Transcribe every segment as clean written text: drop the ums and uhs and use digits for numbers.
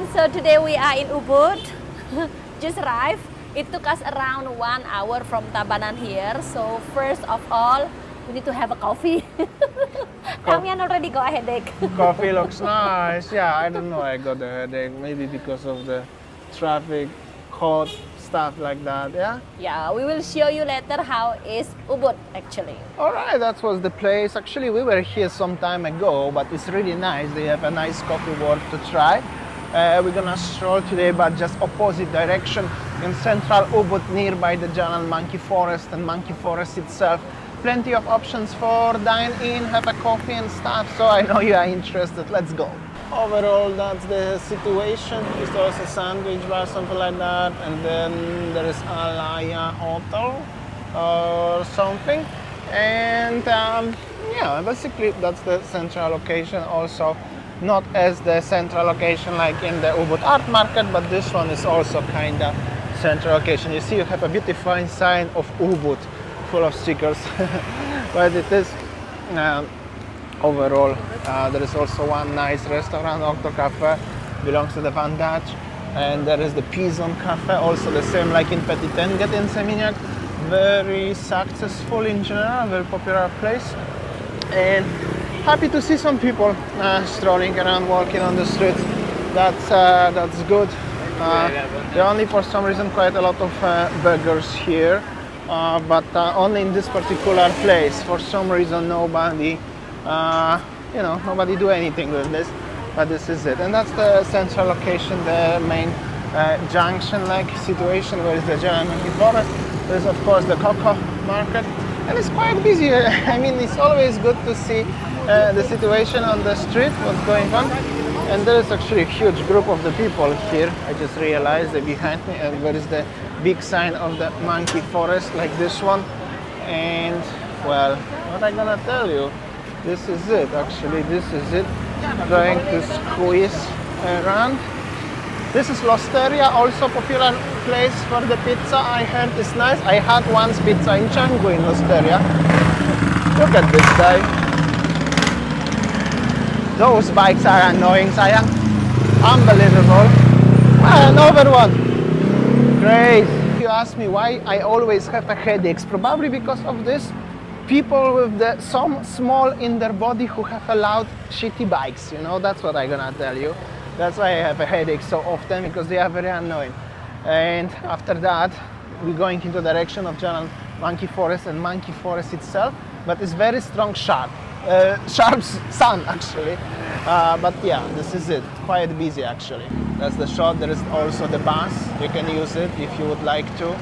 everyone, so today we are in Ubud. Just arrived. It took us around 1 hour from Tabanan here. So first of all, we need to have a coffee. Kamian already got a headache. Coffee looks nice. Yeah, I don't know. I got a headache. Maybe because of the traffic, hot stuff like that. Yeah. Yeah, we will show you later how is Ubud actually. All right, that was the place. Actually, we were here some time ago, but it's really nice. They have a nice coffee worth to try. We're gonna stroll today, but just opposite direction in central Ubud, nearby the Jalan Monkey Forest and Monkey Forest itself. Plenty of options for dine in, have a coffee and stuff. So I know you are interested. Let's go. Overall, that's the situation. It's also a sandwich bar, something like that, and then there is Alaya Hotel or something. And yeah, basically that's the central location. Also, not as the central location like in the Ubud Art Market, but this one is also kind of central location. You see, you have a beautifying sign of Ubud, full of stickers, but it is. Overall, there is also one nice restaurant, Octo Cafe, belongs to the Van Dutch, and there is the Pizon Cafe, also the same like in Petit Tenget in Seminyak. Very successful in general, very popular place, and happy to see some people strolling around, walking on the streets. That's good. There are only for some reason quite a lot of beggars here, but only in this particular place. For some reason, nobody. Nobody do anything with this, but this is it. And that's the central location, the main junction-like situation where is the Jalan Monkey Forest. There's of course the cocoa market, and it's quite busy. I mean, it's always good to see the situation on the street, what's going on. And there is actually a huge group of the people here. I just realized that behind me, and there is the big sign of the Monkey Forest, like this one. And well, what I'm gonna tell you, this is it, actually, this is it. Going to squeeze around. This is L'Osteria, also popular place for the pizza. I heard it's nice. I had once pizza in Canggu in L'Osteria. Look at this guy. Those bikes are annoying, sayang. Unbelievable. Another one. Great. You ask me why I always have a headaches. Probably because of this. People with some small in their body who have allowed shitty bikes, that's what I'm gonna tell you. That's why I have a headache so often, because they are very annoying. And after that, we're going into the direction of Jalan Monkey Forest and Monkey Forest itself, but it's very strong sharp sun actually. But yeah, this is it, quite busy actually. That's the shot. There is also the bus, you can use it if you would like to.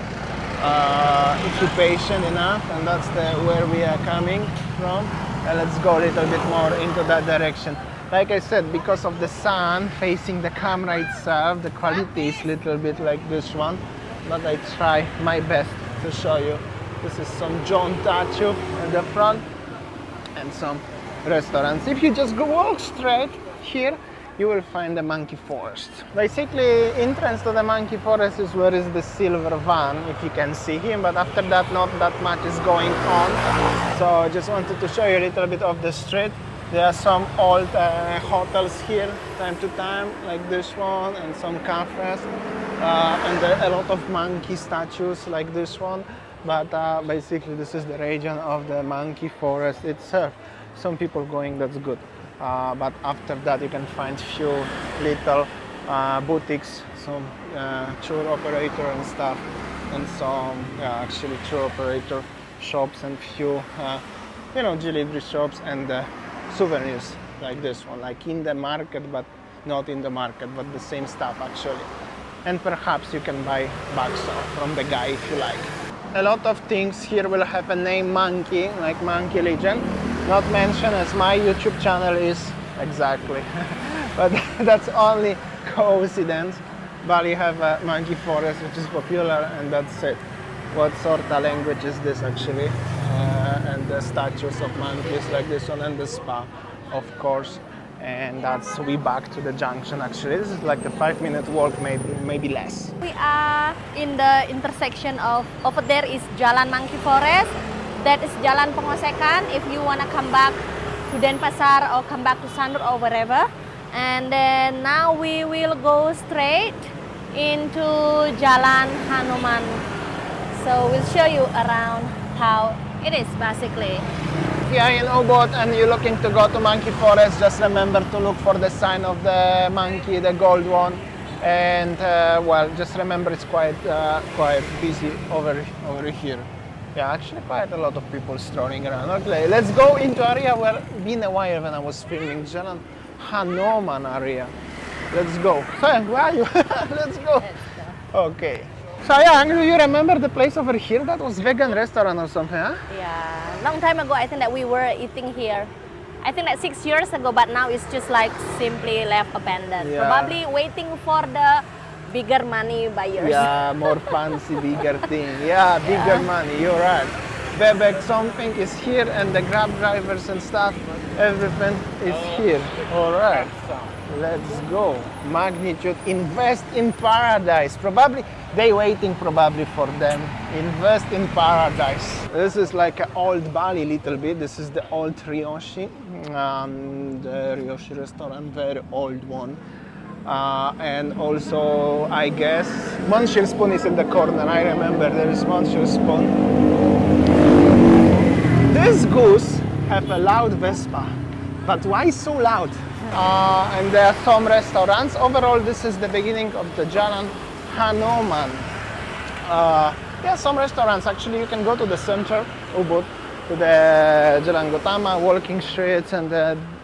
If you're patient enough, and that's where we are coming from. And let's go a little bit more into that direction. Like I said, because of the sun facing the camera itself, the quality is a little bit like this one, but I try my best to show you. This is some John Tattoo at the front and some restaurants. If you just go walk straight here, you will find the Monkey Forest. Basically, entrance to the Monkey Forest is where is the silver van, if you can see him, but after that not that much is going on. So I just wanted to show you a little bit of the street. There are some old hotels here, time to time, like this one, and some cafes. And there are a lot of monkey statues like this one. But basically this is the region of the Monkey Forest itself. Some people going, that's good. But after that you can find few little boutiques, some tour operator and stuff, and some actually tour operator shops, and few delivery shops and souvenirs like this one, like in the market but not in the market, but the same stuff actually. And perhaps you can buy bags from the guy if you like. A lot of things here will have a name monkey, like Monkey Legend. Not mentioned as my YouTube channel is exactly, but that's only coincidence. Bali have a monkey forest which is popular, and that's it. What sort of language is this actually? And the statues of monkeys like this one, and the spa, of course. And that's we back to the junction actually. This is like a 5-minute walk, maybe less. We are in the intersection of, over there is Jalan Monkey Forest. That is Jalan Pengosekan if you want to come back to Denpasar or come back to Sanur or wherever. And then now we will go straight into Jalan Hanuman. So we'll show you around how it is basically. If you're in Ubud and you're looking to go to Monkey Forest, just remember to look for the sign of the monkey, the gold one. And well, just remember it's quite busy over here. Yeah, actually quite a lot of people strolling around. Okay, let's go into area where been a while when I was filming Jalan Hanuman area. Let's go. Sayang, where are you? Let's go. Okay. Sayang, do you remember the place over here that was vegan restaurant or something, huh? Yeah, long time ago I think that we were eating here. I think that 6 years ago, but now it's just like simply left abandoned. Yeah. Probably waiting for the bigger money buyers. Yeah, more fancy, bigger thing. Yeah, bigger money, you're right. Bebek something is here and the Grab drivers and stuff, everything is here. All right, let's go. Magnitude, invest in paradise. Probably, they waiting probably for them. Invest in paradise. This is like an old Bali little bit. This is the old Ryoshi. The Ryoshi restaurant, very old one. And also, I guess, Munchil Spoon is in the corner. I remember there is Munchil Spoon. This goose have a loud Vespa, but why so loud? And there are some restaurants. Overall, this is the beginning of the Jalan Hanuman. Yeah, some restaurants. Actually, you can go to the center, Ubud, to the Jalan Gautama, walking streets, and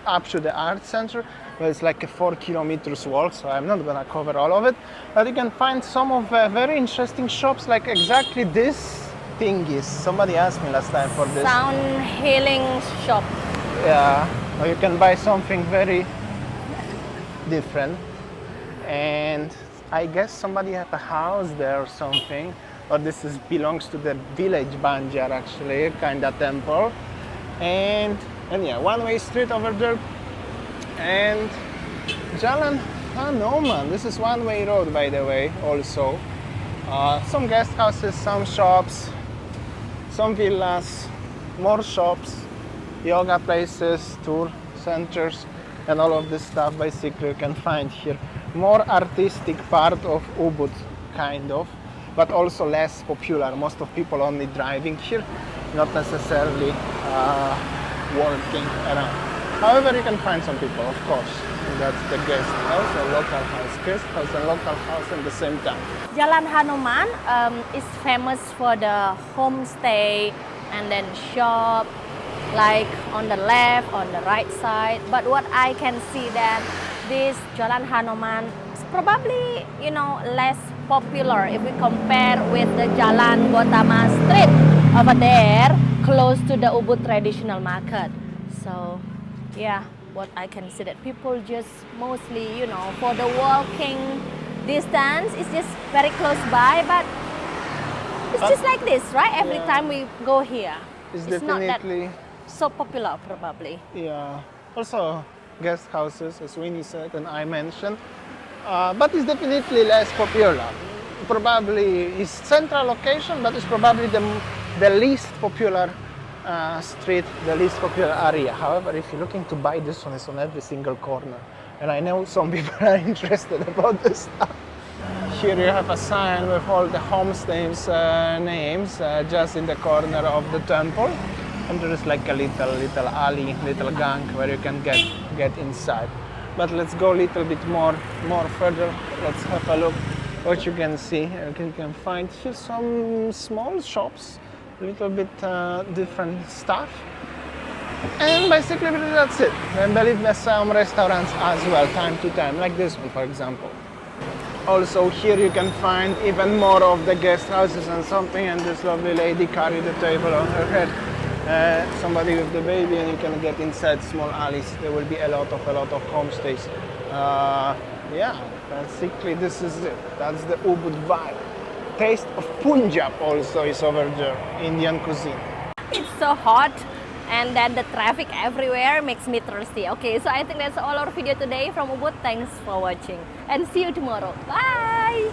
up to the art center. Well, it's like a 4 kilometers walk, so I'm not gonna cover all of it. But you can find some of very interesting shops, like exactly this thingies. Somebody asked me last time for this. Sound healing shop. Yeah, or you can buy something very different. And I guess somebody have a house there or something. Or this belongs to the village Banjar actually, kinda temple. And yeah, one-way street over there. And Jalan Hanuman. This is one-way road, by the way, also. Some guest houses, some shops, some villas, more shops, yoga places, tour centers, and all of this stuff basically you can find here. More artistic part of Ubud, kind of, but also less popular. Most of people only driving here, not necessarily walking around. However, you can find some people, of course. That's the guest house, a local house, guest house and local house at the same time. Jalan Hanuman is famous for the homestay and then shop, like on the left, on the right side. But what I can see that this Jalan Hanuman is probably, you know, less popular if we compare with the Jalan Gautama street over there, close to the Ubud traditional market. So, yeah, what I can see that people just mostly, you know, for the walking distance, it's just very close by, but it's just like this, right? Every time we go here, It's not that definitely, so popular probably. yeah. Also, guest houses, as Winnie said and I mentioned, but it's definitely less popular. Probably is central location, but it's probably the least popular street, the least popular area. However, if you're looking to buy this one, it's on every single corner. And I know some people are interested about this stuff. Here you have a sign with all the homestays names just in the corner of the temple. And there is like a little alley, little gang where you can get inside. But let's go a little bit more further. Let's have a look what you can see. You can find here some small shops, a little bit different stuff. And basically that's it. And believe me, some restaurants as well, time to time, like this one for example. Also here you can find even more of the guest houses and something, and this lovely lady carried the table on her head. Somebody with the baby, and you can get inside small alleys. There will be a lot of homestays. Yeah, basically this is it. That's the Ubud vibe. Taste of Punjab also is over there, Indian cuisine. It's so hot, and then the traffic everywhere makes me thirsty. Okay, so I think that's all our video today from Ubud. Thanks for watching, and see you tomorrow. Bye!